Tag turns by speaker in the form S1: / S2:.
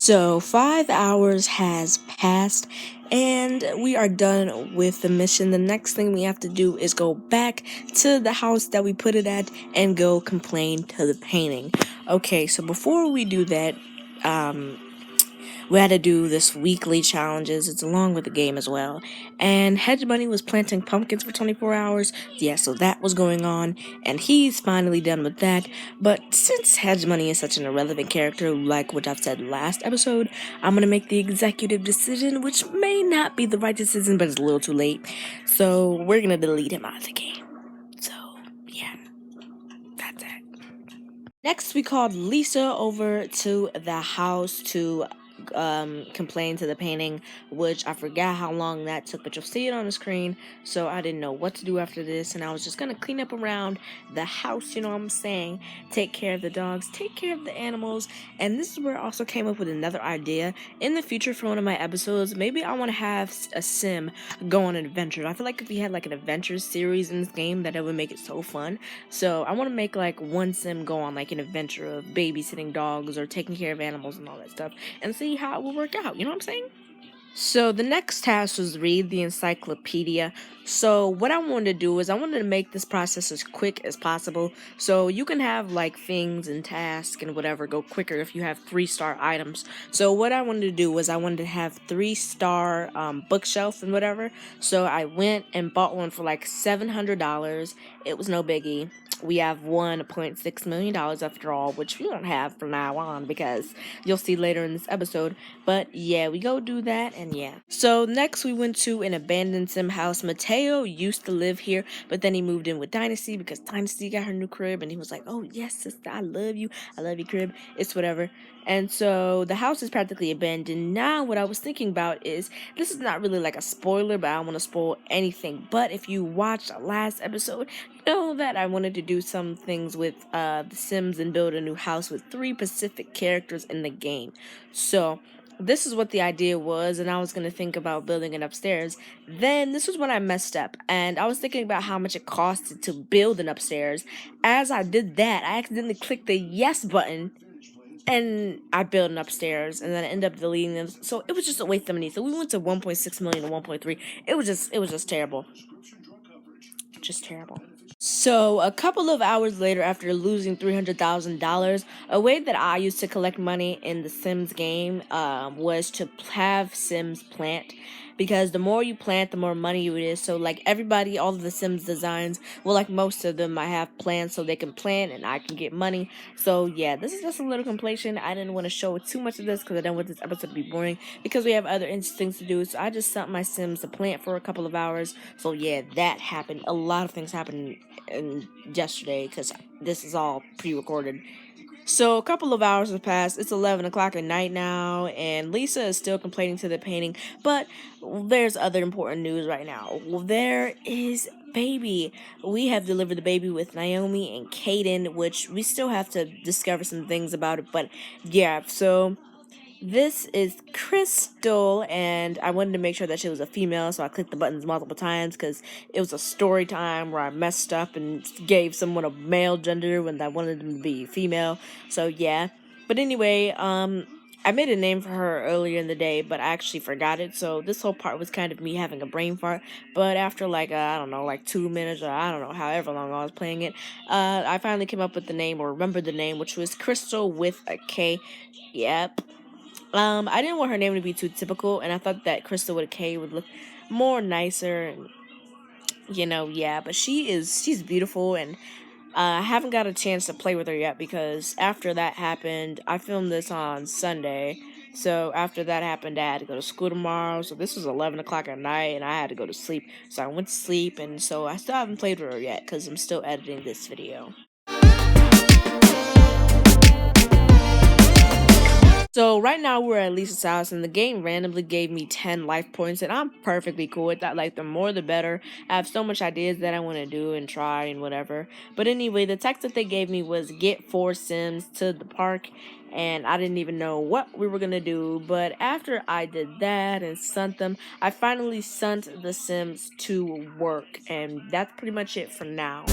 S1: So 5 hours has passed and we are done with the mission. The next thing we have to do is go back to the house that we put it at and go complain to the painting. Okay, so before we do that, we had to do this weekly challenges. It's along with the game as well. And Hedge Bunny was planting pumpkins for 24 hours. Yeah, so that was going on. And he's finally done with that. But since Hedge Bunny is such an irrelevant character, like what I've said last episode, I'm gonna make the executive decision, which may not be the right decision, but it's a little too late. So we're gonna delete him out of the game. So, yeah, that's it. Next, we called Lisa over to the house to complain to the painting, which I forgot how long that took, but you'll see it on the screen. So I didn't know what to do after this, and I was just gonna clean up around the house, you know what I'm saying? Take care of the dogs, take care of the animals, and this is where I also came up with another idea. In the future, for one of my episodes, maybe I want to have a sim go on an adventure. I feel like if we had like an adventure series in this game, that it would make it so fun. So I want to make like one sim go on like an adventure of babysitting dogs or taking care of animals and all that stuff, and see how it will work out. You know what I'm saying? So the next task was read the encyclopedia. So what I wanted to do is I wanted to make this process as quick as possible. So you can have like things and tasks and whatever go quicker if you have 3-star items. So what I wanted to do was I wanted to have 3-star bookshelf and whatever. So I went and bought one for like $700. It was no biggie. We have $1.6 million after all, which we won't have from now on because you'll see later in this episode. But yeah, we go do that, and yeah. So next we went to an abandoned sim house. Mateo used to live here, but then he moved in with Dynasty because Dynasty got her new crib, and he was like, oh yes, sister, I love you, crib. It's whatever. And so the house is practically abandoned. Now what I was thinking about is, this is not really like a spoiler, but I don't want to spoil anything. But if you watched the last episode, you know that I wanted to do some things with The Sims and build a new house with 3 Pacific characters in the game. So this is what the idea was, and I was going to think about building it upstairs. Then this was when I messed up, and I was thinking about how much it costed to build an upstairs. As I did that, I accidentally clicked the yes button, and I built an upstairs, and then I ended up deleting them. So it was just a waste of money. So we went to 1.6 million and 1.3. It was just terrible. Just terrible. So, a couple of hours later, after losing $300,000, a way that I used to collect money in the Sims game was to have Sims plant. Because the more you plant, the more money it is. So, like everybody, all of the Sims designs, well, like most of them, I have plants so they can plant and I can get money. So, yeah, this is just a little completion. I didn't want to show too much of this because I didn't want this episode to be boring. Because we have other interesting things to do. So, I just sent my Sims to plant for a couple of hours. So, yeah, that happened. A lot of things happened yesterday because this is all pre-recorded. So a couple of hours have passed. It's 11 o'clock at night now, and Lisa is still complaining to the painting. But there's other important news right now. There is baby. We have delivered the baby with Naomi and Kaden, which we still have to discover some things about it. But yeah, so this is Crystal, and I wanted to make sure that she was a female, so I clicked the buttons multiple times because it was a story time where I messed up and gave someone a male gender when I wanted them to be female. So yeah. But anyway, I made a name for her earlier in the day, but I actually forgot it. So this whole part was kind of me having a brain fart. But after like I don't know, like 2 minutes or I don't know, however long I was playing it, I finally came up with the name or remembered the name, which was Crystal with a K. Yep. I didn't want her name to be too typical, and I thought that Crystal with a K would look more nicer, and yeah. But she's beautiful, and I haven't got a chance to play with her yet because after that happened, I filmed this on Sunday. So after that happened, I had to go to school tomorrow. So this was 11 o'clock at night, and I had to go to sleep. So I went to sleep, and so I still haven't played with her yet because I'm still editing this video. So right now we're at Lisa's house, and the game randomly gave me 10 life points, and I'm perfectly cool with that. Like, the more the better. I have so much ideas that I want to do and try and whatever. But anyway, the text that they gave me was get 4 Sims to the park, and I didn't even know what we were going to do. But after I did that and sent them, I finally sent the Sims to work, and that's pretty much it for now.